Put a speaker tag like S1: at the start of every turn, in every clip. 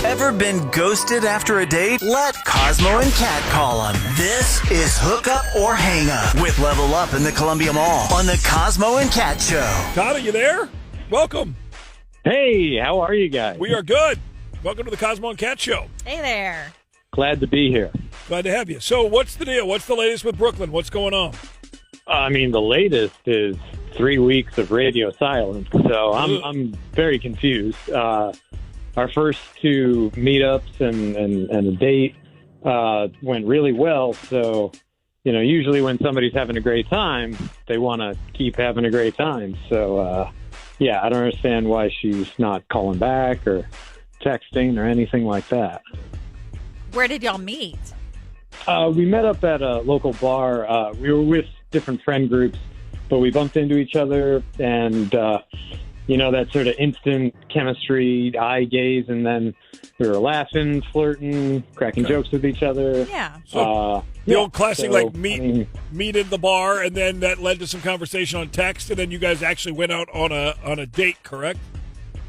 S1: Ever been ghosted after a date? Let Cosmo and Kat call them. This is Hook Up or Hang Up with Level Up in the Columbia Mall on the Cosmo and Kat Show.
S2: Todd, are you there? Welcome.
S3: Hey, how are you guys?
S2: We are good. Welcome to the Cosmo and Kat Show.
S4: Hey there.
S3: Glad to be here.
S2: Glad to have you. So what's the deal? What's the latest with Brooklyn? What's going on?
S3: I mean, the latest is 3 weeks of radio silence, so I'm very confused. Our first two meetups and a date went really well, so, usually when somebody's having a great time, they want to keep having a great time. So, I don't understand why she's not calling back or texting or anything like that.
S4: Where did y'all meet?
S3: We met up at a local bar. We were with different friend groups, but we bumped into each other and, that sort of instant chemistry, eye gaze, and then we were laughing, flirting, cracking jokes with each other.
S4: Yeah.
S2: So the old classic, meet in the bar, and then that led to some conversation on text, and then you guys actually went out on a date, correct?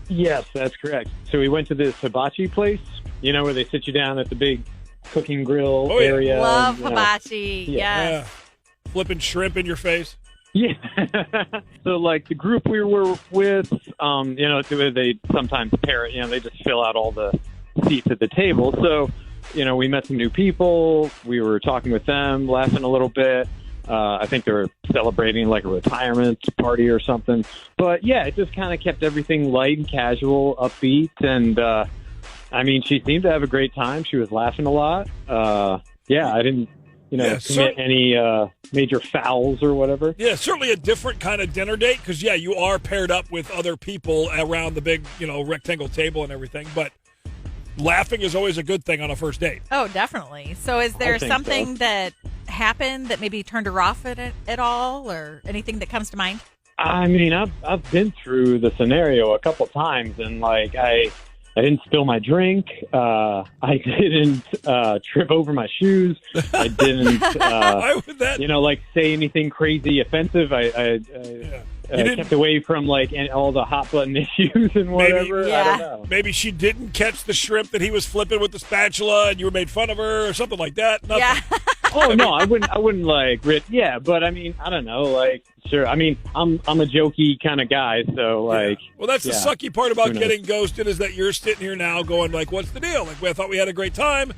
S3: Yes, that's correct. So we went to this hibachi place, where they sit you down at the big cooking grill area.
S4: Love hibachi. Yes.
S2: Yeah. Flipping shrimp in your face.
S3: Yeah. So, the group we were with, they sometimes pair it, they just fill out all the seats at the table. So, we met some new people. We were talking with them, laughing a little bit. I think they were celebrating a retirement party or something. But, it just kind of kept everything light and casual, upbeat. And, she seemed to have a great time. She was laughing a lot. I didn't, commit any major fouls or whatever.
S2: Yeah, certainly a different kind of dinner date because, you are paired up with other people around the big, rectangle table and everything. But laughing is always a good thing on a first date.
S4: Oh, definitely. So is there something that happened that maybe turned her off at all or anything that comes to mind?
S3: I mean, I've been through the scenario a couple times and, I didn't spill my drink. I didn't trip over my shoes. I didn't,
S2: Why would that?
S3: Say anything crazy offensive. I kept away from all the hot button issues and whatever.
S2: Maybe,
S3: I don't know.
S2: Maybe she didn't catch the shrimp that he was flipping with the spatula, and you made fun of her or something like that. Nothing.
S4: Yeah.
S3: Oh no, I wouldn't but I mean, I don't know, sure. I mean, I'm a jokey kind of guy, so
S2: Well, that's the sucky part about getting ghosted is that you're sitting here now going what's the deal? I thought we had a great time.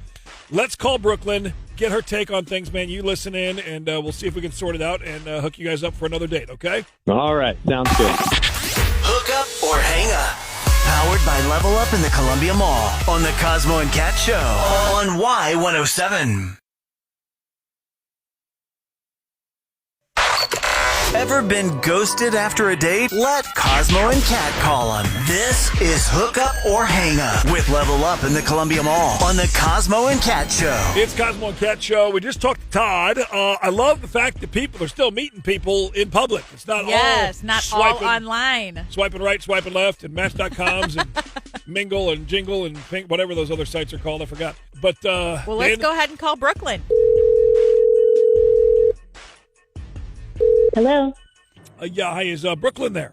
S2: Let's call Brooklyn, get her take on things, man. You listen in, and we'll see if we can sort it out and hook you guys up for another date, okay?
S3: All right, sounds good.
S1: Hook Up or Hang Up. Powered by Level Up in the Columbia Mall on the Cosmo and Kat Show on Y107. Ever been ghosted after a date? Let Cosmo and Kat call them. This is Hook Up or Hang Up with Level Up in the Columbia Mall on the Cosmo and Kat Show.
S2: It's Cosmo and Kat Show. We just talked to Todd. I love the fact that people are still meeting people in public. It's not all
S4: online.
S2: Swiping right, swiping left, and Match.coms and Mingle and Jingle and Pink, whatever those other sites are called. I forgot. But
S4: let's go ahead and call Brooklyn.
S5: Hello.
S2: Hi, is Brooklyn there?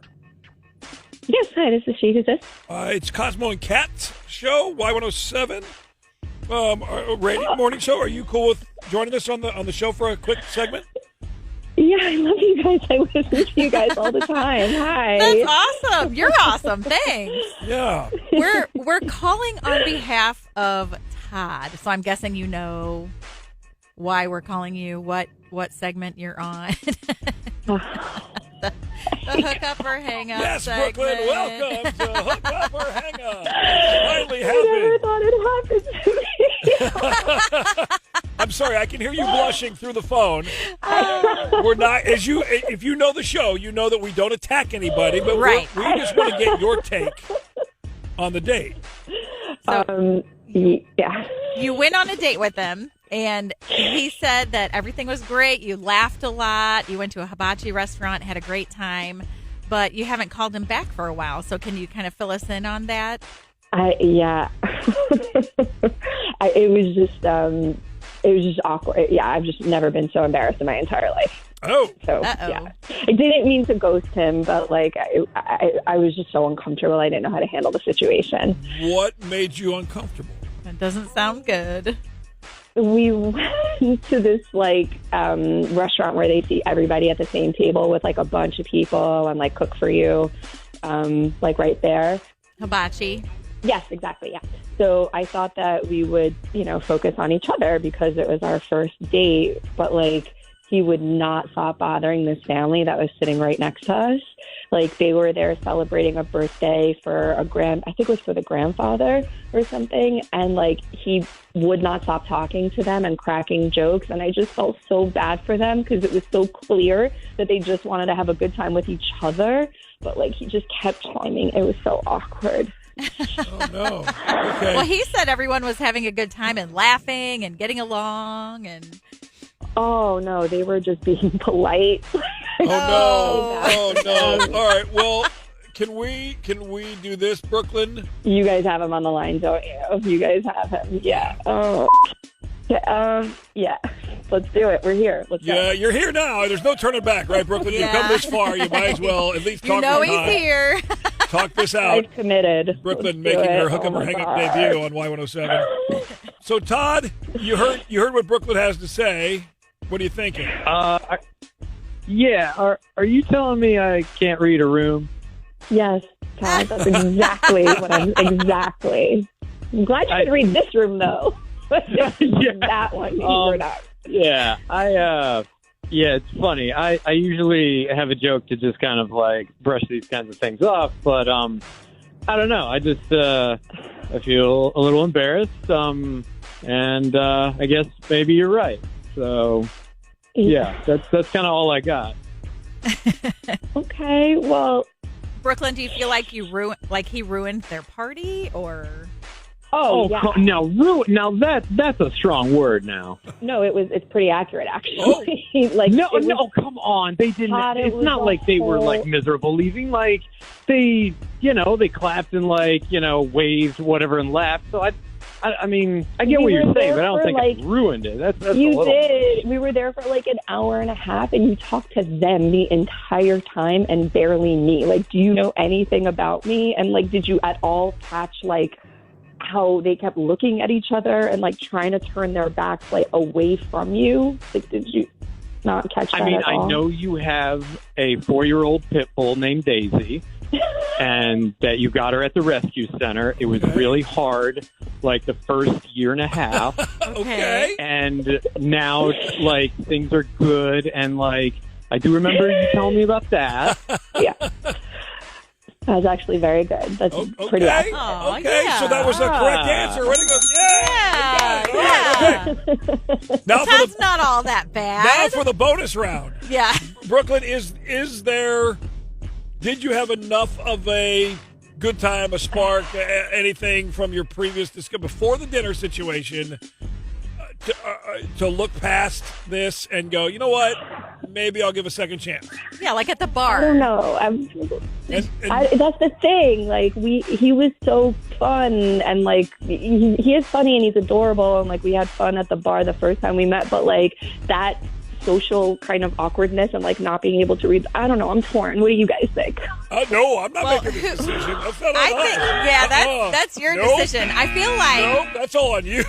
S5: Yes, hi, this is she. Who's this?
S2: It's Cosmo and Kat Show, Y107. Radio morning show. Are you cool with joining us on the show for a quick segment?
S5: Yeah, I love you guys. I listen to you guys all the time. Hi.
S4: That's awesome. You're awesome. Thanks.
S2: Yeah.
S4: We're calling on behalf of Todd. So I'm guessing you know why we're calling you, what segment you're on. the Hook Up or Hang Up
S2: Yes,
S4: segment.
S2: Brooklyn, welcome to Hook Up or Hang Up. It finally
S5: I never thought it happened to me.
S2: I'm sorry, I can hear you blushing through the phone. We're not, if you know the show, you know that we don't attack anybody, but
S4: right.
S2: we just want to get your take on the date.
S5: Yeah.
S4: You went on a date with him, and he said that everything was great. You laughed a lot. You went to a hibachi restaurant, had a great time, but you haven't called him back for a while. So can you kind of fill us in on that?
S5: Yeah. It was just awkward. Yeah, I've just never been so embarrassed in my entire life.
S2: Oh.
S5: So, yeah. I didn't mean to ghost him, but like I was just so uncomfortable. I didn't know how to handle the situation.
S2: What made you uncomfortable?
S4: That doesn't sound good.
S5: We went to this like restaurant where they see everybody at the same table with like a bunch of people and like cook for you, like right there.
S4: Hibachi.
S5: Yes, exactly. Yeah. So I thought that we would, focus on each other because it was our first date, but like he would not stop bothering this family that was sitting right next to us. Like they were there celebrating a birthday for I think it was for the grandfather or something. And like he would not stop talking to them and cracking jokes. And I just felt so bad for them because it was so clear that they just wanted to have a good time with each other. But like he just kept chiming. It was so awkward.
S2: Oh, no. Okay.
S4: Well, he said everyone was having a good time and laughing and getting along and...
S5: Oh, no, they were just being polite.
S2: Oh, no. All right, well, can we do this, Brooklyn?
S5: You guys have him on the line, don't you? You guys have him, yeah. Oh, yeah. Let's do it. We're here. Let's go.
S2: Yeah, you're here now. There's no turning back, right, Brooklyn?
S4: Yeah.
S2: You've come this far. You might as well at least talk about
S4: he's here.
S2: Talk this out.
S5: I've committed.
S2: Brooklyn
S5: Let's
S2: making
S5: do
S2: her
S5: it.
S2: hook up
S5: Oh
S2: or
S5: my
S2: hang up
S5: God.
S2: debut on Y107. So, Todd, you heard what Brooklyn has to say. What are you thinking?
S3: Yeah. Are you telling me I can't read a room?
S5: Yes, Todd, that's exactly what exactly. I'm glad you could read this room, though. That one, you were not.
S3: Yeah, yeah, it's funny. I usually have a joke to just kind of like brush these kinds of things off, but I don't know. I just I feel a little embarrassed, and I guess maybe you're right. So yeah, that's kind of all I got.
S5: Okay, well.
S4: Brooklyn, do you feel like he ruined their party, or?
S5: Oh yeah.
S3: Now that's a strong word. Now,
S5: no, it's pretty accurate actually. Like
S3: no, come on, they didn't.
S5: Todd,
S3: it's not like they were like miserable leaving. Like they clapped and waved whatever and laughed. So I mean, I get what you're saying, but I don't think it ruined it. That's
S5: you
S3: a little.
S5: did. We were there for like an hour and a half, and you talked to them the entire time and barely me. Like, do you know anything about me? And like, did you at all catch like how they kept looking at each other and like trying to turn their backs like away from you? Like, did you not catch that? At all?
S3: I know you have a 4-year-old pit bull named Daisy. And that you got her at the rescue center. It was really hard, like the first year and a half.
S2: Okay.
S3: And now, like, things are good. And, like, I do remember you telling me about that.
S5: Yeah. That was actually very good. That's pretty awesome.
S4: Oh,
S2: okay,
S4: yeah.
S2: so that was the correct answer. Way to go. Yeah. Okay. Now
S4: Todd's not all that bad.
S2: Now for the bonus round.
S4: Yeah.
S2: Brooklyn, is there... Did you have enough of a good time, a spark, anything from your previous before the dinner situation to look past this and go, you know what? Maybe I'll give a second chance.
S4: Yeah, like at the bar.
S5: I don't know. That's the thing. Like he was so fun, and like he is funny and he's adorable, and like we had fun at the bar the first time we met. But like that social kind of awkwardness and like not being able to read. I don't know. I'm torn. What do you guys think?
S2: No, I'm not making this decision. That's not
S4: I think, that's your decision. I feel like
S2: that's all on you.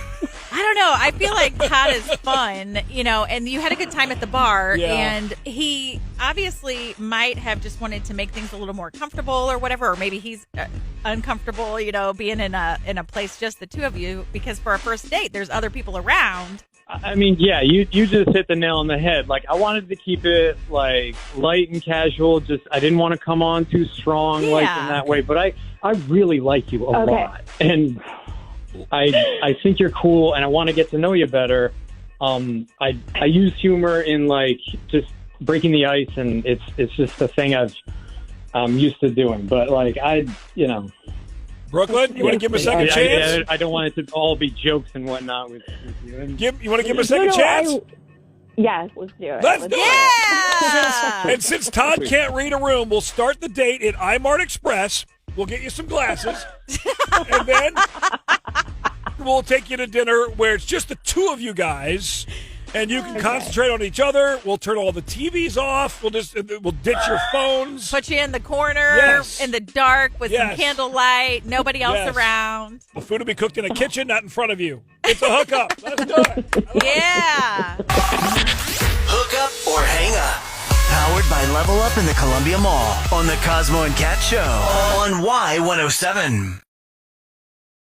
S4: I don't know. I feel like Todd is fun, and you had a good time at the bar, and he obviously might have just wanted to make things a little more comfortable or whatever, or maybe he's uncomfortable, being in a place just the two of you, because for a first date, there's other people around.
S3: I mean, yeah, you just hit the nail on the head. Like, I wanted to keep it, like, light and casual. Just, I didn't want to come on too strong, like, in that way. But I really like you a lot. And I think you're cool, and I want to get to know you better. I use humor in, like, just breaking the ice, and it's just a thing I'm used to doing. But, like,
S2: Brooklyn, you want to give him a second chance?
S3: I don't want it to all be jokes and whatnot with you.
S2: You want to give him a second chance?
S5: Yes, let's do it.
S2: Let's do it.
S4: Yeah!
S2: And since Todd can't read a room, we'll start the date at iMart Express. We'll get you some glasses. And then we'll take you to dinner where it's just the two of you guys. And you can concentrate on each other. We'll turn all the TVs off. We'll ditch your phones.
S4: Put you in the corner
S2: Yes.
S4: in the dark with some
S2: Yes.
S4: candlelight. Nobody else
S2: Yes.
S4: around.
S2: The food will be cooked in a kitchen, not in front of you. It's a hookup. Let's do it.
S4: Yeah.
S1: Hook up or hang up. Powered by Level Up in the Columbia Mall on the Cosmo and Cat Show on Y107.